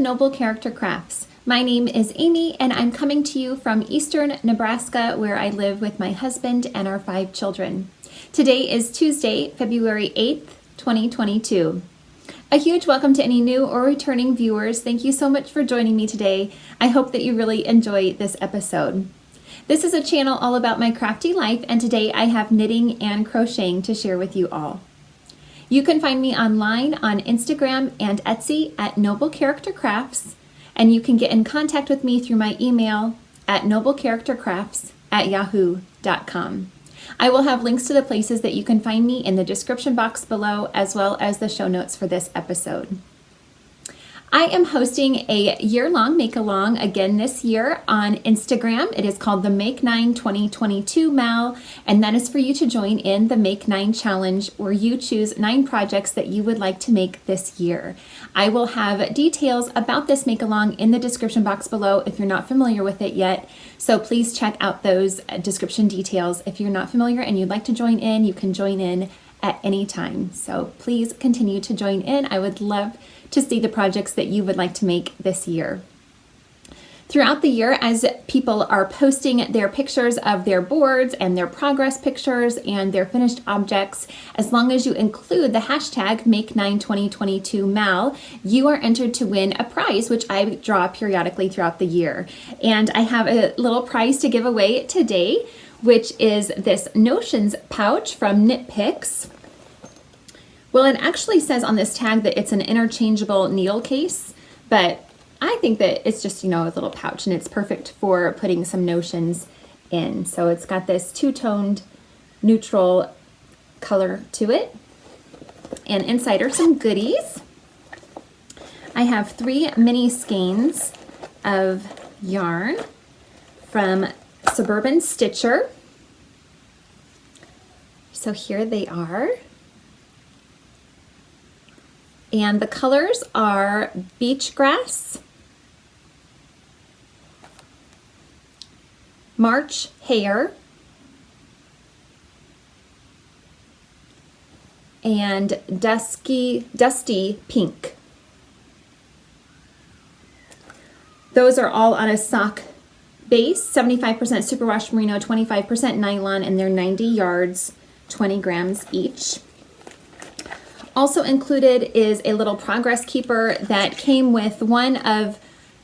Noble Character Crafts. My name is Amy and I'm coming to you from eastern Nebraska where I live with my husband and our 5 children. Today is Tuesday, February 8th, 2022. A huge welcome to any new or returning viewers. Thank you so much for joining me today. I hope that you really enjoy this episode. This is a channel all about my crafty life, and today I have knitting and crocheting to share with you all. You can find me online on Instagram and Etsy at Noble Character Crafts, and you can get in contact with me through my email at noblecharactercrafts@yahoo.com. I will have links to the places that you can find me in the description box below, as well as the show notes for this episode. I am hosting a year-long make-along again this year on Instagram. It is called the Make 9 2022 Mal, and that is for you to join in the Make 9 Challenge, where you choose 9 projects that you would like to make this year. I will have details about this make-along in the description box below if you're not familiar with it yet, so please check out those description details. If you're not familiar and you'd like to join in, you can join in at any time. So please continue to join in. I would love to see the projects that you would like to make this year. Throughout the year, as people are posting their pictures of their boards and their progress pictures and their finished objects, as long as you include the hashtag Make92022Mal, you are entered to win a prize, which I draw periodically throughout the year. And I have a little prize to give away today, which is this Notions pouch from Knit Picks. Well, it actually says on this tag that it's an interchangeable needle case, but I think that it's just, a little pouch, and it's perfect for putting some notions in. So it's got this two-toned neutral color to it. And inside are some goodies. I have 3 mini skeins of yarn from Suburban Stitcher. So here they are. And the colors are Beach Grass, March Hare, and Dusty Pink. Those are all on a sock base, 75% superwash merino, 25% nylon, and they're 90 yards, 20 grams each. Also included is a little progress keeper that came with one of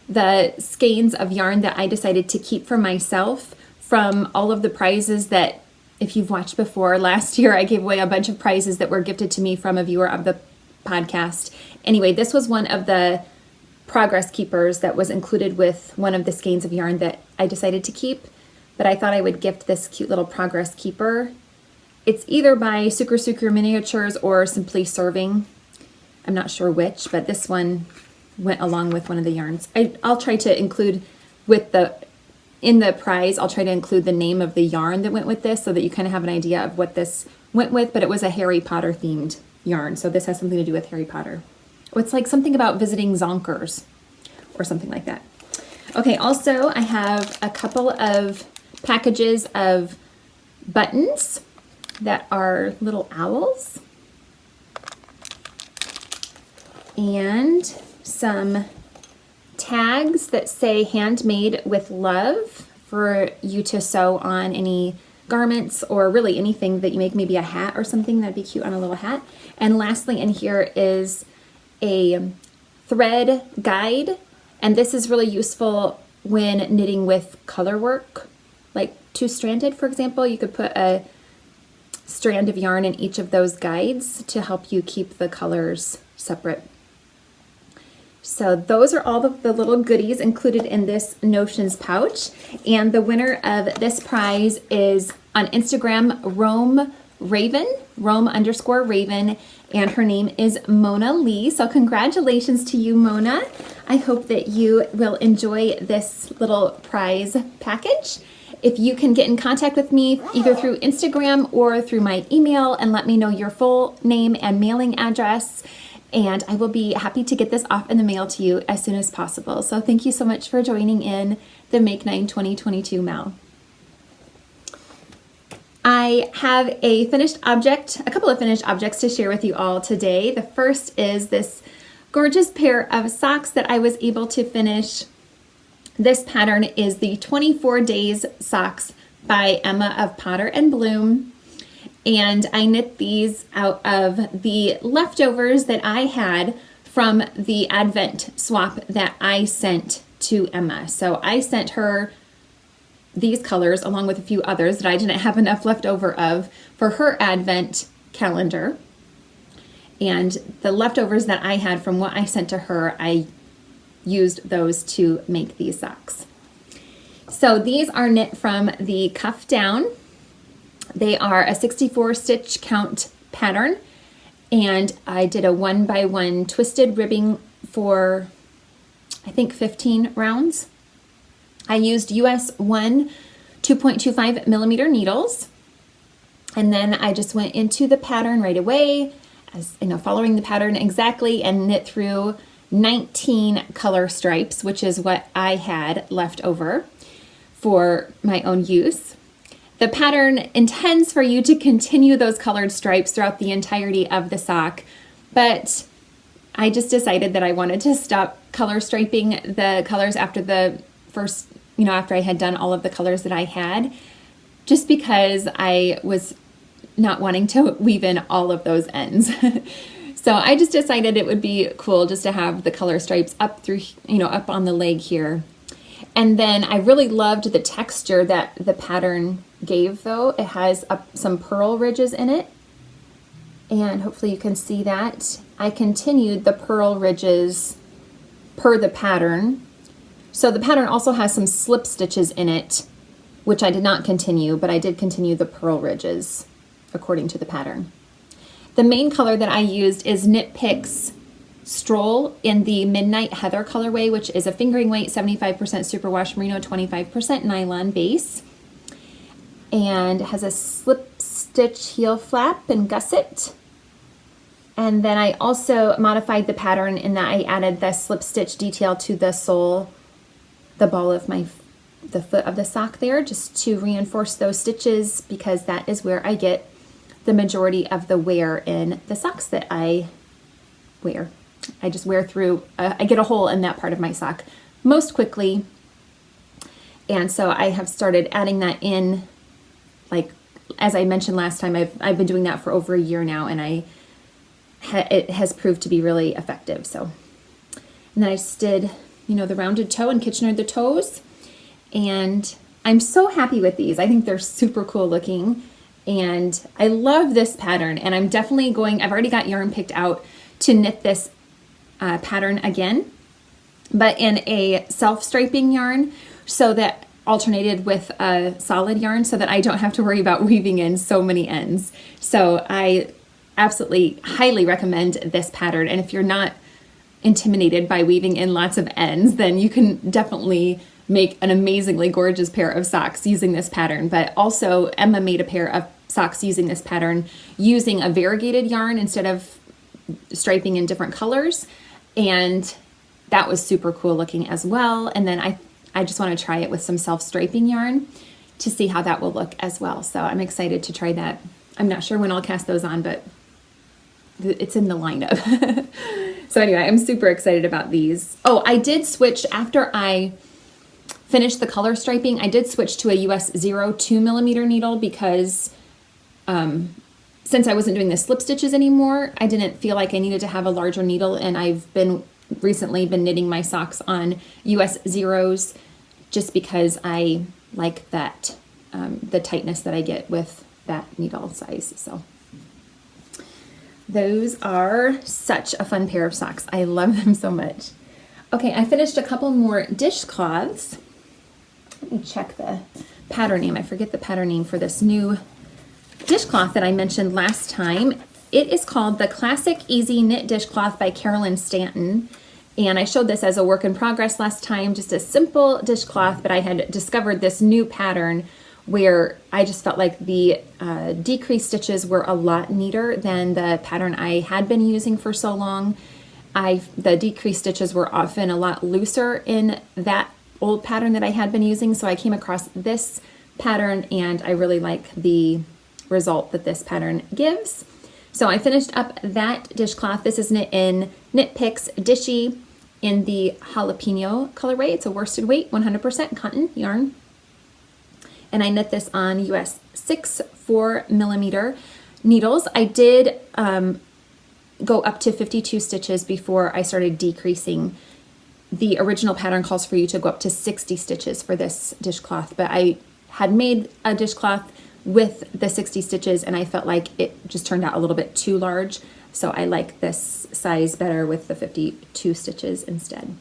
the skeins of yarn that I decided to keep for myself from all of the prizes that, if you've watched before, last year I gave away a bunch of prizes that were gifted to me from a viewer of the podcast. Anyway, this was one of the progress keepers that was included with one of the skeins of yarn that I decided to keep, but I thought I would gift this cute little progress keeper. It's either by Sucre Miniatures or Simply Serving. I'm not sure which, but this one went along with one of the yarns. I'll try to include in the prize, I'll try to include the name of the yarn that went with this so that you kind of have an idea of what this went with, but it was a Harry Potter themed yarn. So this has something to do with Harry Potter. Oh, it's like something about visiting Zonkers or something like that. Okay, also I have a couple of packages of buttons that are little owls, and some tags that say handmade with love for you to sew on any garments or really anything that you make, maybe a hat or something that'd be cute on a little hat. And lastly in here is a thread guide, and this is really useful when knitting with color work, like 2-stranded, for example. You could put a strand of yarn in each of those guides to help you keep the colors separate. So those are all the little goodies included in this Notions pouch, and the winner of this prize is on Instagram Rome_Raven, and her name is Mona Lee. So congratulations to you, Mona. I hope that you will enjoy this little prize package. If you can get in contact with me either through Instagram or through my email and let me know your full name and mailing address, and I will be happy to get this off in the mail to you as soon as possible. So thank you so much for joining in the Make 9 2022 Mal. I have a couple of finished objects to share with you all today. The first is this gorgeous pair of socks that I was able to finish. This pattern is the 24 Days Socks by Emma of Potter and Bloom. And I knit these out of the leftovers that I had from the Advent swap that I sent to Emma. So I sent her these colors along with a few others that I didn't have enough left over of for her Advent calendar. And the leftovers that I had from what I sent to her, I used those to make these socks. So these are knit from the cuff down. They are a 64 stitch count pattern, and I did a 1x1 twisted ribbing for I think 15 rounds. I used US 1 2.25 millimeter needles, and then I just went into the pattern right away, as you know, following the pattern exactly, and knit through 19 color stripes, which is what I had left over for my own use. The pattern intends for you to continue those colored stripes throughout the entirety of the sock, but I just decided that I wanted to stop color striping the colors after the first, after I had done all of the colors that I had, just because I was not wanting to weave in all of those ends. So I just decided it would be cool just to have the color stripes up through, up on the leg here. And then I really loved the texture that the pattern gave, though. It has some purl ridges in it, and hopefully you can see that. I continued the purl ridges per the pattern. So the pattern also has some slip stitches in it, which I did not continue, but I did continue the purl ridges according to the pattern. The main color that I used is Knit Picks Stroll in the Midnight Heather colorway, which is a fingering weight, 75% superwash merino, 25% nylon base. And it has a slip stitch heel flap and gusset. And then I also modified the pattern in that I added the slip stitch detail to the sole, the ball of the foot of the sock there, just to reinforce those stitches, because that is where I get the majority of the wear in the socks that I wear. I just wear through, I get a hole in that part of my sock most quickly. And so I have started adding that in, like, as I mentioned last time, I've been doing that for over a year now, and it has proved to be really effective. So, and then I just did, the rounded toe and Kitchener the toes, and I'm so happy with these. I think they're super cool looking, and I love this pattern, and I'm definitely I've already got yarn picked out to knit this pattern again, but in a self-striping yarn, so that alternated with a solid yarn, so that I don't have to worry about weaving in so many ends. So I absolutely highly recommend this pattern, and if you're not intimidated by weaving in lots of ends, then you can definitely make an amazingly gorgeous pair of socks using this pattern. But also Emma made a pair of socks using this pattern using a variegated yarn instead of striping in different colors, and that was super cool looking as well. And then I just want to try it with some self-striping yarn to see how that will look as well. So I'm excited to try that. I'm not sure when I'll cast those on, but it's in the lineup. So anyway, I'm super excited about these. Oh, I did switch after I finished the color striping. I did switch to a US 2 millimeter needle because since I wasn't doing the slip stitches anymore, I didn't feel like I needed to have a larger needle, and I've recently been knitting my socks on US 0s just because I like that, the tightness that I get with that needle size. So those are such a fun pair of socks. I love them so much. Okay, I finished a couple more dishcloths. Let me check the pattern name. I forget the pattern name for this new dishcloth that I mentioned last time. It is called the Classic Easy Knit Dishcloth by Carolyn Stanton. And I showed this as a work in progress last time, just a simple dishcloth, but I had discovered this new pattern where I just felt like the decreased stitches were a lot neater than the pattern I had been using for so long. The decreased stitches were often a lot looser in that old pattern that I had been using, so I came across this pattern and I really like the result that this pattern gives. So I finished up that dishcloth. This is knit in Knit Picks Dishie in the Jalapeño colorway. It's a worsted weight, 100% cotton yarn. And I knit this on US 6 4mm needles. I did go up to 52 stitches before I started decreasing. The original pattern calls for you to go up to 60 stitches for this dishcloth, but I had made a dishcloth with the 60 stitches and I felt like it just turned out a little bit too large. So I like this size better with the 52 stitches instead.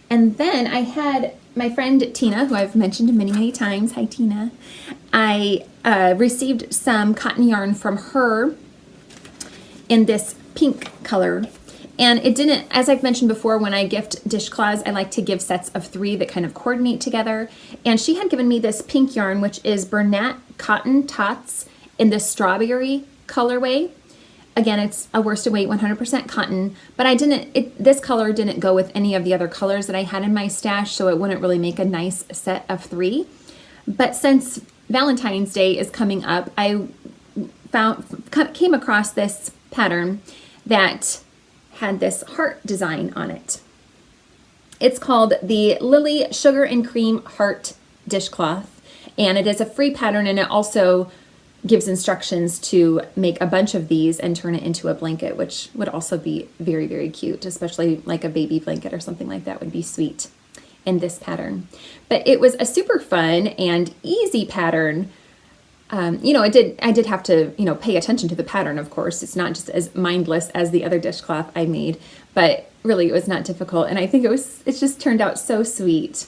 And then I had my friend Tina, who I've mentioned many, many times. Hi, Tina. I received some cotton yarn from her in this pink color. And it didn't, as I've mentioned before, when I gift dishcloths, I like to give sets of 3 that kind of coordinate together. And she had given me this pink yarn, which is Bernat Cottontots in the strawberry colorway. Again, it's a worsted weight, 100% cotton, but this color didn't go with any of the other colors that I had in my stash, so it wouldn't really make a nice set of 3. But since Valentine's Day is coming up, I came across this pattern that had this heart design on it. It's called the Lily Sugar and Cream Heart Dishcloth, and it is a free pattern, and it also gives instructions to make a bunch of these and turn it into a blanket, which would also be very, very cute, especially like a baby blanket or something like that would be sweet in this pattern. But it was a super fun and easy pattern. I did have to, pay attention to the pattern, of course. It's not just as mindless as the other dishcloth I made, but really it was not difficult. And I think it just turned out so sweet.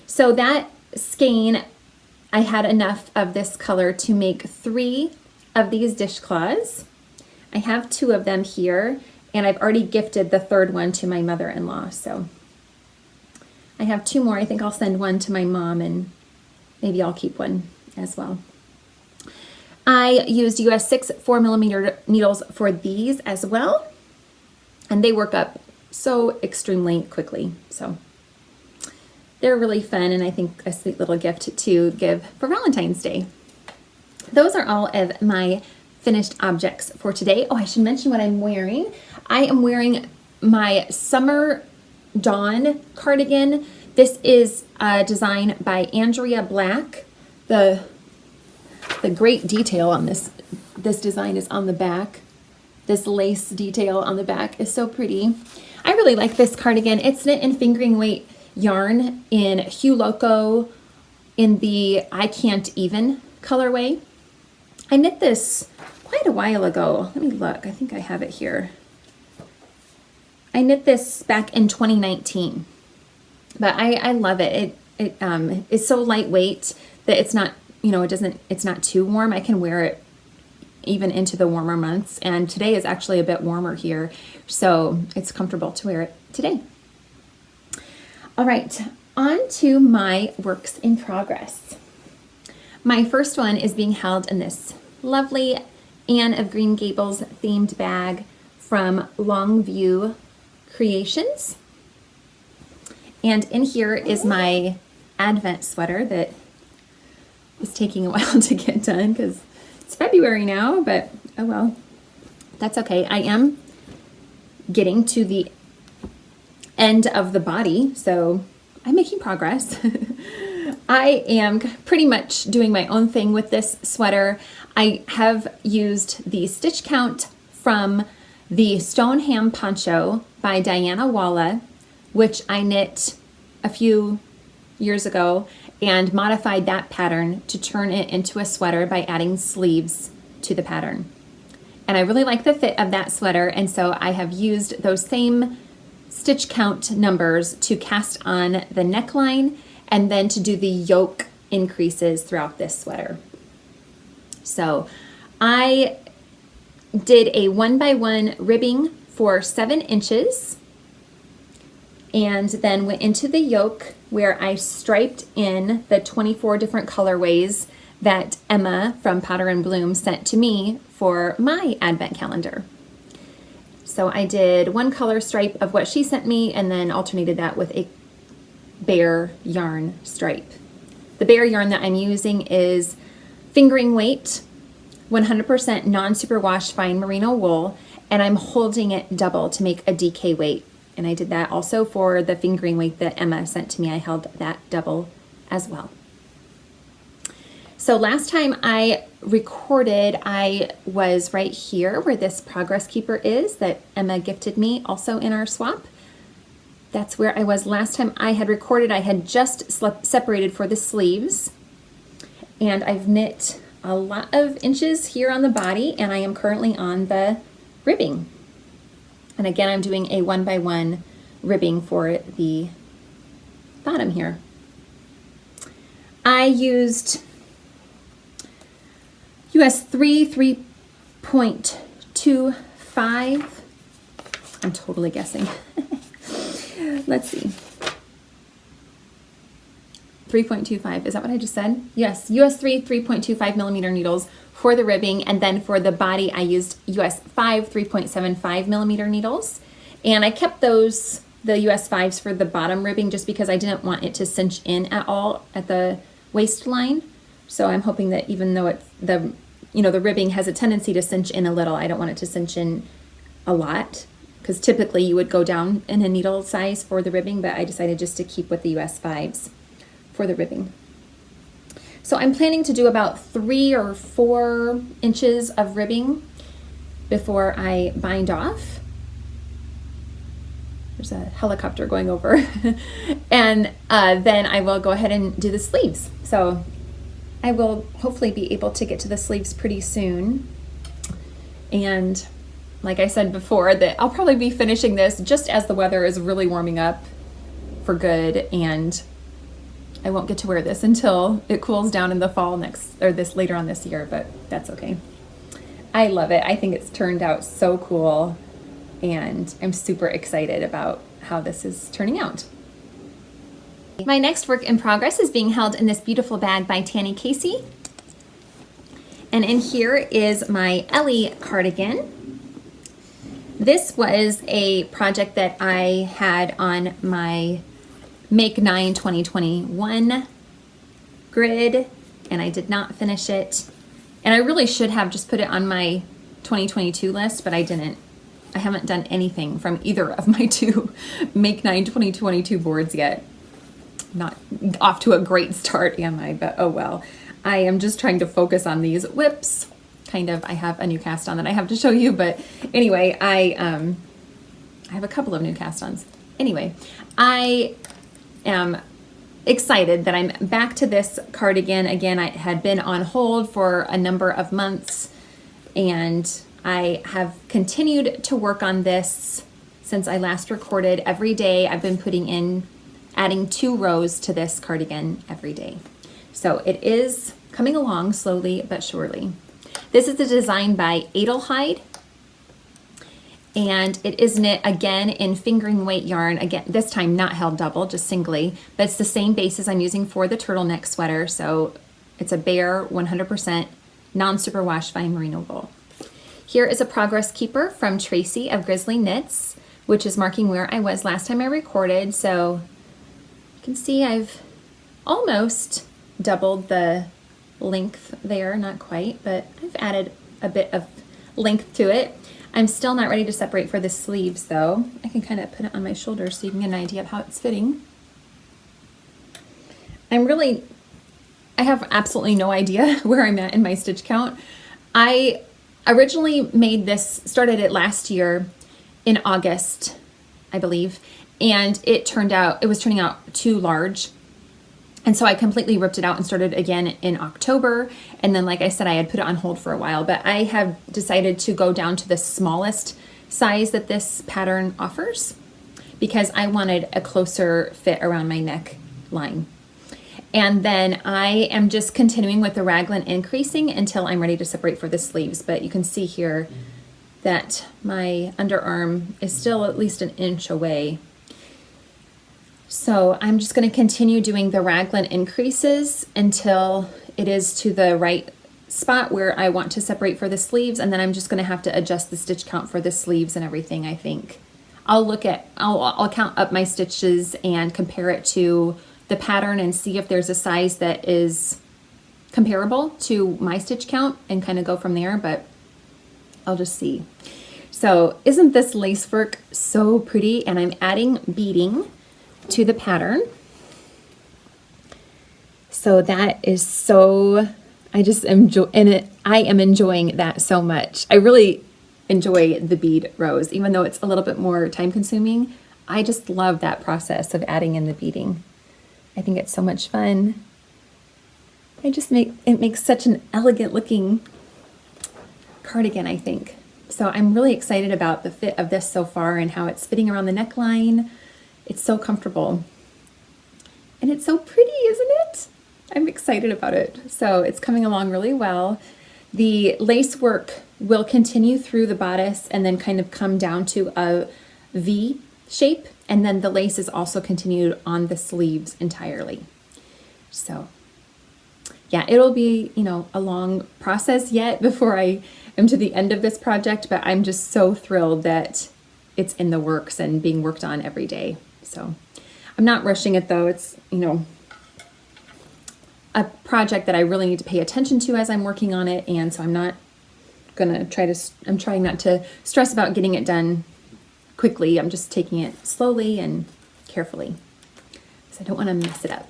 So that skein, I had enough of this color to make 3 of these dishcloths. I have 2 of them here, and I've already gifted the 3rd one to my mother-in-law. So I have 2 more. I think I'll send one to my mom, and maybe I'll keep one as well. I used US 6 4mm needles for these as well, and they work up so extremely quickly. So they're really fun, and I think a sweet little gift to give for Valentine's Day. Those are all of my finished objects for today. Oh, I should mention what I'm wearing. I am wearing my Summer Dawn cardigan. This is a design by Andrea Black. The great detail on this design is on the back. This lace detail on the back is so pretty. I really like this cardigan. It's knit in fingering weight yarn in Hue Loco in the I Can't Even colorway. I knit this quite a while ago. Let me look. I think I have it here. I knit this back in 2019, but I love it. It is so lightweight that it's not, it's not too warm. I can wear it even into the warmer months, and today is actually a bit warmer here, so it's comfortable to wear it today. All right, on to my works in progress. My first one is being held in this lovely Anne of Green Gables themed bag from Longview Creations. And in here is my Advent sweater that is taking a while to get done because it's February now, but oh well, that's okay. I am getting to the end of the body, so I'm making progress. I am pretty much doing my own thing with this sweater. I have used the stitch count from the Stoneham Poncho by Dianna Walla, which I knit a few years ago and modified that pattern to turn it into a sweater by adding sleeves to the pattern. And I really like the fit of that sweater, and so I have used those same stitch count numbers to cast on the neckline and then to do the yoke increases throughout this sweater. So I did a 1x1 ribbing for 7 inches and then went into the yoke where I striped in the 24 different colorways that Emma from Powder and Bloom sent to me for my advent calendar. So I did one color stripe of what she sent me and then alternated that with a bare yarn stripe. The bare yarn that I'm using is fingering weight 100% non-superwash fine merino wool, and I'm holding it double to make a DK weight. And I did that also for the fingering weight that Emma sent to me. I held that double as well. So last time I recorded, I was right here where this progress keeper is that Emma gifted me also in our swap. That's where I was last time I had recorded. I had just separated for the sleeves, and I've knit a lot of inches here on the body, and I am currently on the ribbing. And again, I'm doing a 1x1 ribbing for the bottom here. I used US 3.25. I'm totally guessing. Let's see. 3.25, is that what I just said? Yes, US 3.25 millimeter needles for the ribbing, and then for the body I used US 5 3.75 millimeter needles, and I kept those, the US 5s for the bottom ribbing, just because I didn't want it to cinch in at all at the waistline. So I'm hoping that even though the ribbing has a tendency to cinch in a little, I don't want it to cinch in a lot, because typically you would go down in a needle size for the ribbing, but I decided just to keep with the US 5s for the ribbing. So I'm planning to do about 3 or 4 inches of ribbing before I bind off. There's a helicopter going over. And then I will go ahead and do the sleeves. So I will hopefully be able to get to the sleeves pretty soon. And like I said before, that I'll probably be finishing this just as the weather is really warming up for good, and I won't get to wear this until it cools down in the fall later on this year, but that's okay. I love it. I think it's turned out so cool, and I'm super excited about how this is turning out. My next work in progress is being held in this beautiful bag by Tanny Casey. And in here is my Elly cardigan. This was a project that I had on my Make 9 2021 grid, and I did not finish it. And I really should have just put it on my 2022 list, but I didn't. I haven't done anything from either of my 2 Make 9 2022 boards yet. Not off to a great start, am I? But oh well. I am just trying to focus on these whips. Kind of, I have a new cast on that I have to show you, but anyway, I have a couple of new cast ons. Anyway, I am excited that I'm back to this cardigan again. I had been on hold for a number of months, and I have continued to work on this since I last recorded. Every day I've been adding 2 rows to this cardigan every day. So it is coming along slowly but surely. This is a design by Adelheid, and it is knit again in fingering weight yarn, again this time not held double, just singly, but it's the same basis I'm using for the turtleneck sweater. So it's a bare 100% non-superwash fine merino wool. Here is a progress keeper from Tracy of Grizzly Knits, which is marking where I was last time I recorded. So you can see I've almost doubled the length there, not quite, but I've added a bit of length to it. I'm still not ready to separate for the sleeves though. I can kind of put it on my shoulder so you can get an idea of how it's fitting. I have absolutely no idea where I'm at in my stitch count. I originally started it last year in August, I believe, and it was turning out too large. And so I completely ripped it out and started again in October. And then, like I said, I had put it on hold for a while, but I have decided to go down to the smallest size that this pattern offers because I wanted a closer fit around my neck line. And then I am just continuing with the raglan increasing until I'm ready to separate for the sleeves. But you can see here that my underarm is still at least 1 inch away. So I'm just going to continue doing the raglan increases until it is to the right spot where I want to separate for the sleeves, and then I'm just going to have to adjust the stitch count for the sleeves and everything. I think I'll count up my stitches and compare it to the pattern and see if there's a size that is comparable to my stitch count and kind of go from there, but I'll just see. So isn't this lace work so pretty? And I'm adding beading to the pattern. So that is so, I just enjoy, and I am enjoying that so much. I really enjoy the bead rows, even though it's a little bit more time consuming. I just love that process of adding in the beading. I think it's so much fun. It makes such an elegant looking cardigan, I think. So I'm really excited about the fit of this so far and how it's fitting around the neckline. It's so comfortable. And it's so pretty, isn't it? I'm excited about it. So it's coming along really well. The lace work will continue through the bodice and then kind of come down to a V shape. And then the lace is also continued on the sleeves entirely. So yeah, it'll be, you know, a long process yet before I am to the end of this project, but I'm just so thrilled that it's in the works and being worked on every day. So I'm not rushing it though. It's, you know, a project that I really need to pay attention to as I'm working on it. And so I'm trying not to stress about getting it done quickly. I'm just taking it slowly and carefully because I don't want to mess it up.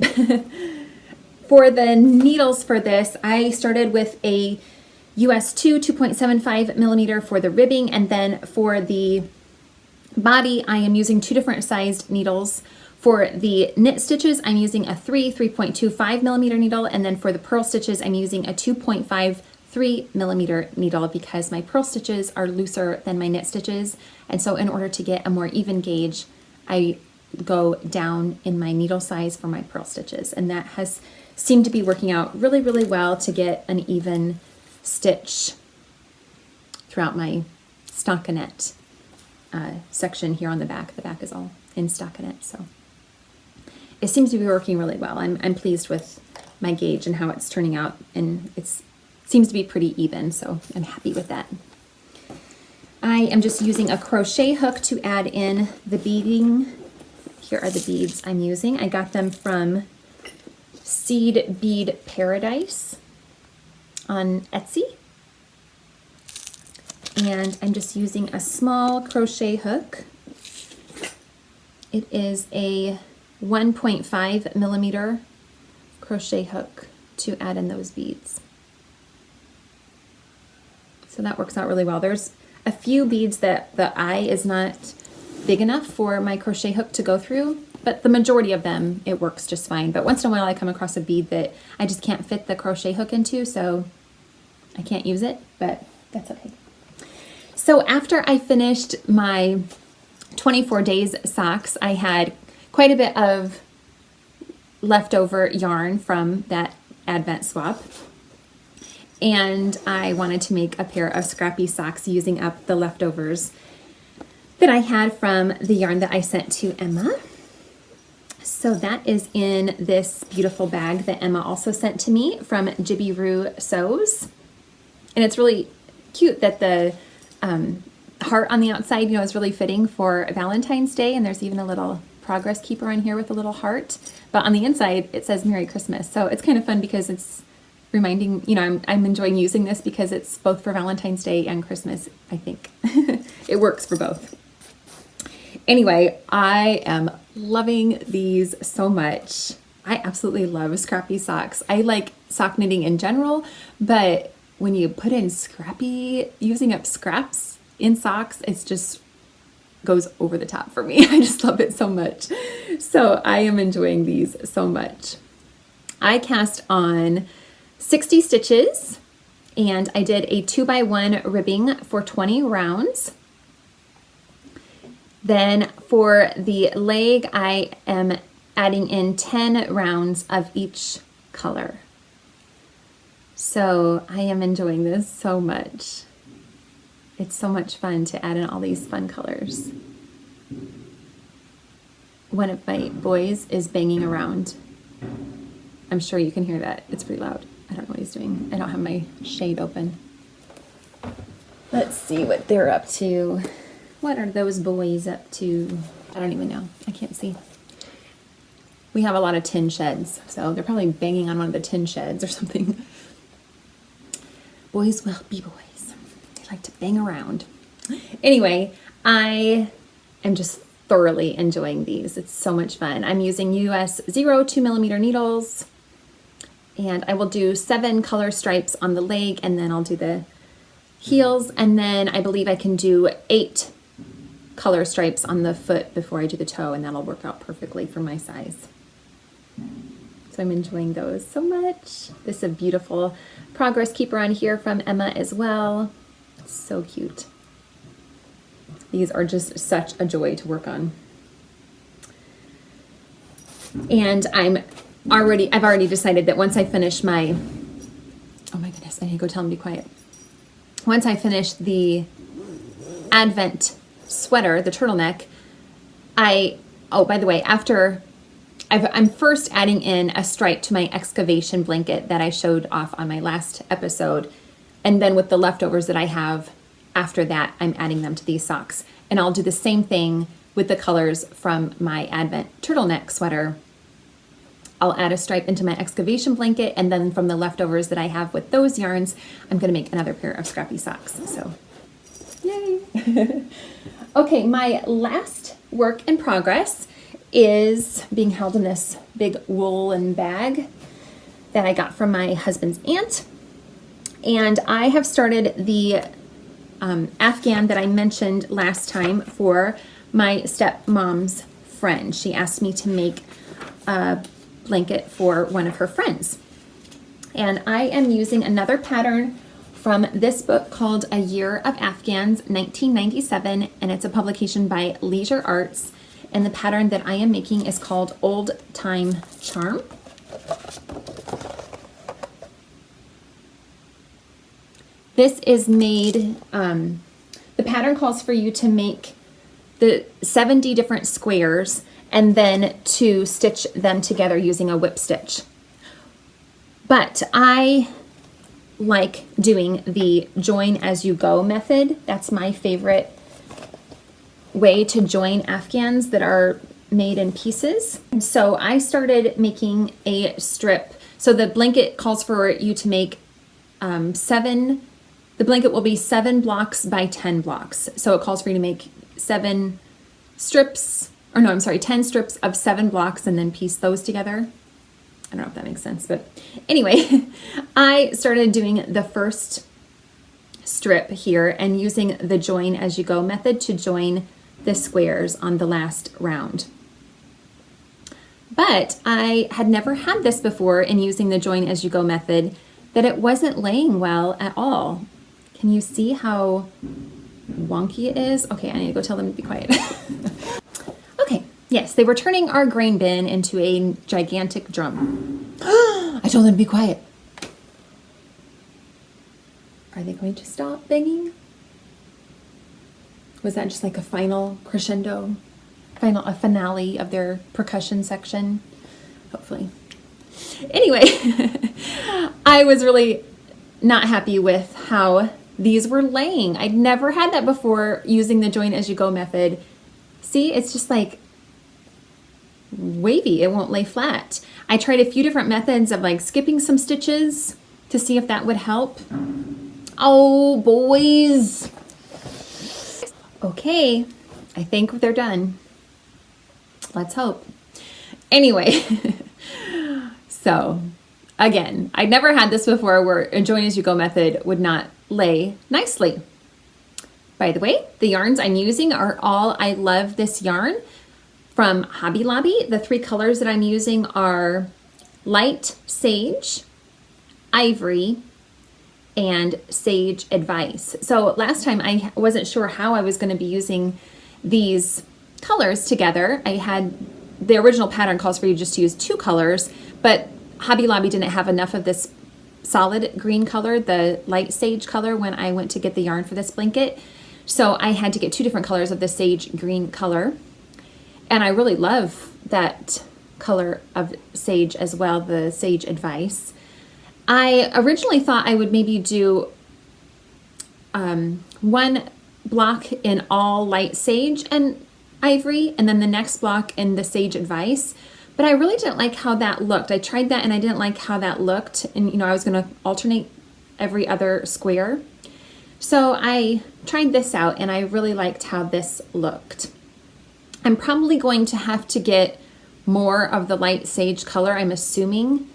For the needles for this, I started with a US 2.75 millimeter for the ribbing, and then for the body, I am using 2 different sized needles. For the knit stitches, I'm using a 3.25 millimeter needle, and then for the purl stitches, I'm using a 2.53 millimeter needle because my purl stitches are looser than my knit stitches, and so in order to get a more even gauge, I go down in my needle size for my purl stitches, and that has seemed to be working out really, really well to get an even stitch throughout my stockinette section here on the back. The back is all in stockinette, so it seems to be working really well. I'm pleased with my gauge and how it's turning out, and it seems to be pretty even, so I'm happy with that. I am just using a crochet hook to add in the beading. Here are the beads I'm using. I got them from Seed Bead Paradise on Etsy. And I'm just using a small crochet hook. It is a 1.5 millimeter crochet hook to add in those beads. So that works out really well. There's a few beads that the eye is not big enough for my crochet hook to go through, but the majority of them, it works just fine. But once in a while I come across a bead that I just can't fit the crochet hook into, so I can't use it, but that's okay. So after I finished my 24 days socks, I had quite a bit of leftover yarn from that Advent swap. And I wanted to make a pair of scrappy socks using up the leftovers that I had from the yarn that I sent to Emma. So that is in this beautiful bag that Emma also sent to me from Jibby Roo Sews. And it's really cute that the heart on the outside, you know, is really fitting for Valentine's Day. And there's even a little progress keeper on here with a little heart. But on the inside, it says Merry Christmas. So it's kind of fun because it's reminding, you know, I'm enjoying using this because it's both for Valentine's Day and Christmas, I think. It works for both. Anyway, I am loving these so much. I absolutely love scrappy socks. I like sock knitting in general, but when you put in scrappy, using up scraps in socks, it's just goes over the top for me. I just love it so much. So I am enjoying these so much. I cast on 60 stitches and I did a 2x1 ribbing for 20 rounds. Then for the leg, I am adding in 10 rounds of each color. So I am enjoying this so much. It's so much fun to add in all these fun colors. One of my boys is banging around. I'm sure you can hear that. It's pretty loud. I don't know what he's doing. I don't have my shade open. Let's see what they're up to. What are those boys up to? I don't even know. I can't see. We have a lot of tin sheds, so they're probably banging on one of the tin sheds or something. Boys will be boys. They like to bang around. Anyway, I am just thoroughly enjoying these. It's so much fun. I'm using US 2mm needles, and I will do 7 color stripes on the leg, and then I'll do the heels, and then I believe I can do 8 color stripes on the foot before I do the toe, and that'll work out perfectly for my size. So I'm enjoying those so much. This is a beautiful progress keeper on here from Emma as well. It's so cute. These are just such a joy to work on. And I've already decided that once I finish my, oh my goodness, I need to go tell them to be quiet. Once I finish the Advent sweater, the turtleneck, oh, by the way, after I'm first adding in a stripe to my excavation blanket that I showed off on my last episode. And then with the leftovers that I have after that, I'm adding them to these socks. And I'll do the same thing with the colors from my Advent turtleneck sweater. I'll add a stripe into my excavation blanket, and then from the leftovers that I have with those yarns, I'm going to make another pair of Scrappy Socks. So, yay! Okay, my last work in progress is being held in this big woolen bag that I got from my husband's aunt. And I have started the Afghan that I mentioned last time for my stepmom's friend. She asked me to make a blanket for one of her friends. And I am using another pattern from this book called A Year of Afghans, 1997, and it's a publication by Leisure Arts. And the pattern that I am making is called Old Time Charm. This is made, the pattern calls for you to make the 70 different squares and then to stitch them together using a whip stitch. But I like doing the join as you go method. That's my favorite way to join Afghans that are made in pieces. So I started making a strip. So the blanket calls for you to make the blanket will be 7 blocks by 10 blocks. So it calls for you to make 10 strips of 7 blocks and then piece those together. I don't know if that makes sense, but anyway, I started doing the first strip here and using the join as you go method to join the squares on the last round. But I had never had this before in using the join as you go method, that it wasn't laying well at all. Can you see how wonky it is? Okay, I need to go tell them to be quiet. Okay, yes, they were turning our grain bin into a gigantic drum. I told them to be quiet. Are they going to stop banging? Was that just like a final crescendo, a finale of their percussion section? Hopefully. Anyway, I was really not happy with how these were laying. I'd never had that before using the join as you go method. See, it's just like wavy. It won't lay flat. I tried a few different methods of like skipping some stitches to see if that would help. Oh, boys. Okay, I think they're done. Let's hope. Anyway, so again, I'd never had this before where a join as you go method would not lay nicely. By the way, the yarns I'm using are all I Love This yarn from Hobby Lobby. The 3 colors that I'm using are Light Sage, Ivory, and Sage Advice. So last time I wasn't sure how I was going to be using these colors together. I had the original pattern calls for you just to use 2 colors, but Hobby Lobby didn't have enough of this solid green color, the light sage color, when I went to get the yarn for this blanket. So I had to get 2 different colors of the sage green color. And I really love that color of sage as well, the Sage Advice. I originally thought I would maybe do 1 block in all light sage and ivory, and then the next block in the Sage Advice. but I really didn't like how that looked. I tried that and I didn't like how that looked. And, you know, I was going to alternate every other square. So I tried this out and I really liked how this looked. I'm probably going to have to get more of the light sage color, I'm assuming,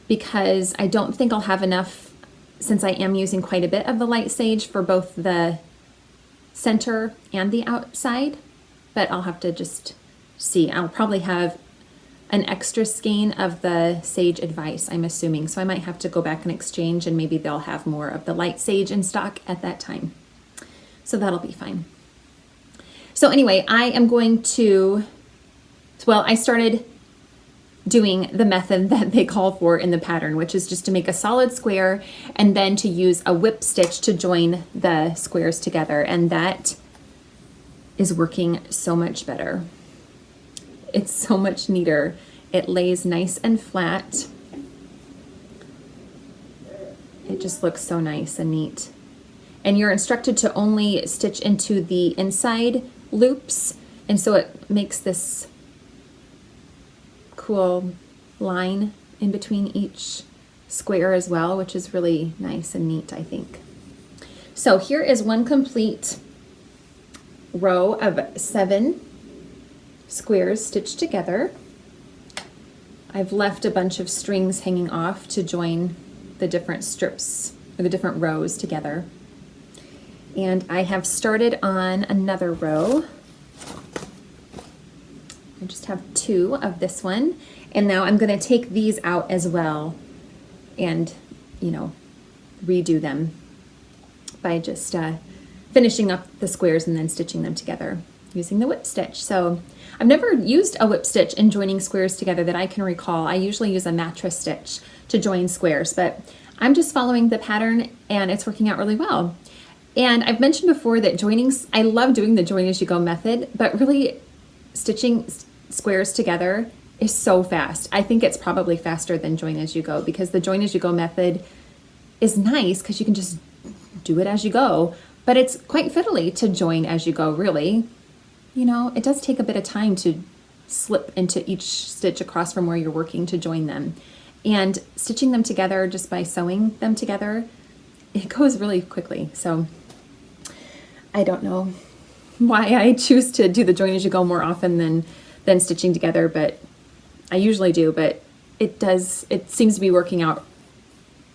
because I don't think I'll have enough, since I am using quite a bit of the light sage for both the center and the outside, but I'll have to just see. I'll probably have an extra skein of the sage advice, I'm assuming, so I might have to go back and exchange, and maybe they'll have more of the light sage in stock at that time. So that'll be fine. So anyway, I am going to, well, I started doing the method that they call for in the pattern, which is just to make a solid square and then to use a whip stitch to join the squares together. And that is working so much better. It's so much neater. It lays nice and flat. It just looks so nice and neat. And you're instructed to only stitch into the inside loops, and so it makes this cool line in between each square as well, which is really nice and neat, I think. So here is one complete row of 7 squares stitched together. I've left a bunch of strings hanging off to join the different strips or the different rows together. And I have started on another row. I just have 2 of this one. And now I'm going to take these out as well and, you know, redo them by just finishing up the squares and then stitching them together using the whip stitch. So I've never used a whip stitch in joining squares together that I can recall. I usually use a mattress stitch to join squares, but I'm just following the pattern and it's working out really well. And I've mentioned before that I love doing the join as you go method, but really stitching squares together is so fast. I think it's probably faster than join as you go, because the join as you go method is nice because you can just do it as you go, but it's quite fiddly to join as you go, really. You know, it does take a bit of time to slip into each stitch across from where you're working to join them. And stitching them together just by sewing them together, it goes really quickly. So I don't know why I choose to do the join as you go more often than stitching together, but I usually do, but it seems to be working out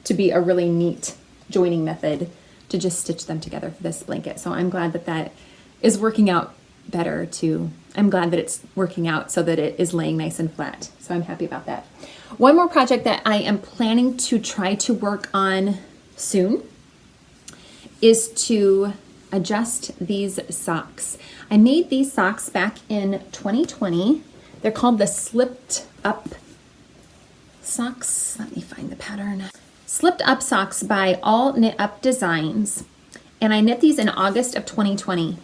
to be a really neat joining method to just stitch them together for this blanket. So I'm glad that that is working out better too. I'm glad that it's working out so that it is laying nice and flat. So I'm happy about that. One more project that I am planning to try to work on soon is to adjust these socks. I made these socks back in 2020. They're called the Slipped Up Socks. Let me find the pattern. Slipped Up Socks by All Knit Up Designs. And I knit these in August of 2020.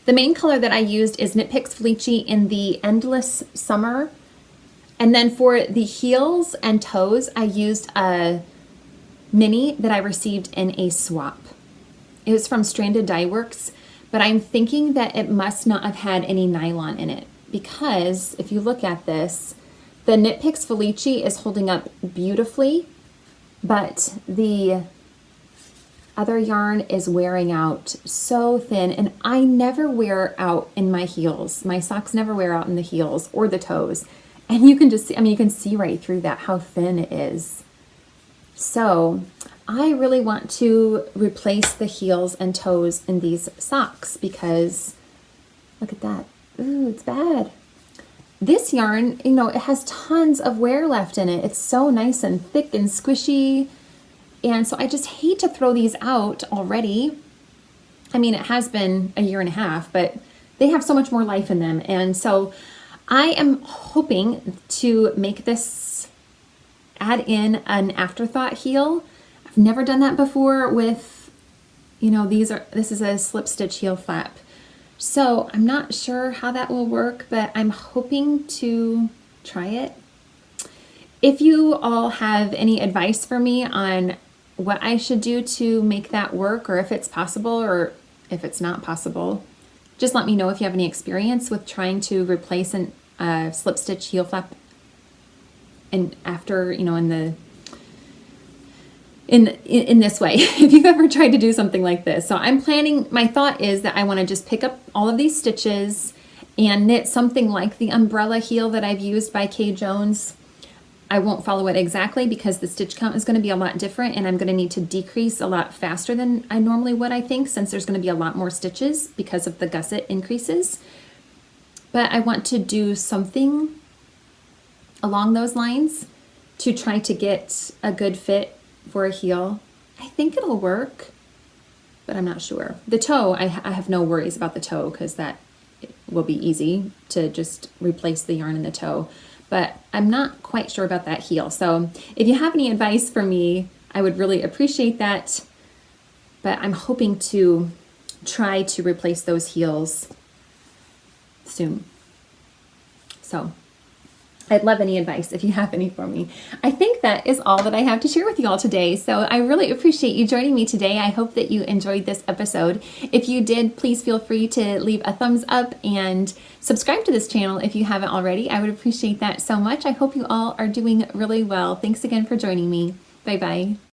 The main color that I used is Knit Picks Fleechy in the Endless Summer. And then for the heels and toes, I used a mini that I received in a swap. It was from Stranded Dye Works, but I'm thinking that it must not have had any nylon in it, because if you look at this, the Knit Picks Fleechy is holding up beautifully, but the other yarn is wearing out so thin, and I never wear out in my heels. My socks never wear out in the heels or the toes. And you can just see, I mean, you can see right through that how thin it is. So I really want to replace the heels and toes in these socks because look at that. Ooh, it's bad. This yarn, you know, it has tons of wear left in it. It's so nice and thick and squishy. And so I just hate to throw these out already. I mean, it has been a year and a half, but they have so much more life in them. And so I am hoping to make this, add in an afterthought heel. I've never done that before with, you know, this is a slip stitch heel flap. So I'm not sure how that will work, but I'm hoping to try it. If you all have any advice for me on what I should do to make that work, or if it's possible or if it's not possible, just let me know if you have any experience with trying to replace slip stitch heel flap, and after, you know, in this way, if you've ever tried to do something like this. So I'm planning, my thought is that I want to just pick up all of these stitches and knit something like the umbrella heel that I've used by Kay Jones. I won't follow it exactly because the stitch count is going to be a lot different, and I'm going to need to decrease a lot faster than I normally would, I think, since there's going to be a lot more stitches because of the gusset increases. But I want to do something along those lines to try to get a good fit for a heel. I think it'll work, but I'm not sure. The toe, I have no worries about the toe because that will be easy to just replace the yarn in the toe. But I'm not quite sure about that heel. So if you have any advice for me, I would really appreciate that. But I'm hoping to try to replace those heels soon. So I'd love any advice if you have any for me. I think that is all that I have to share with you all today. So I really appreciate you joining me today. I hope that you enjoyed this episode. If you did, please feel free to leave a thumbs up and subscribe to this channel if you haven't already. I would appreciate that so much. I hope you all are doing really well. Thanks again for joining me. Bye-bye.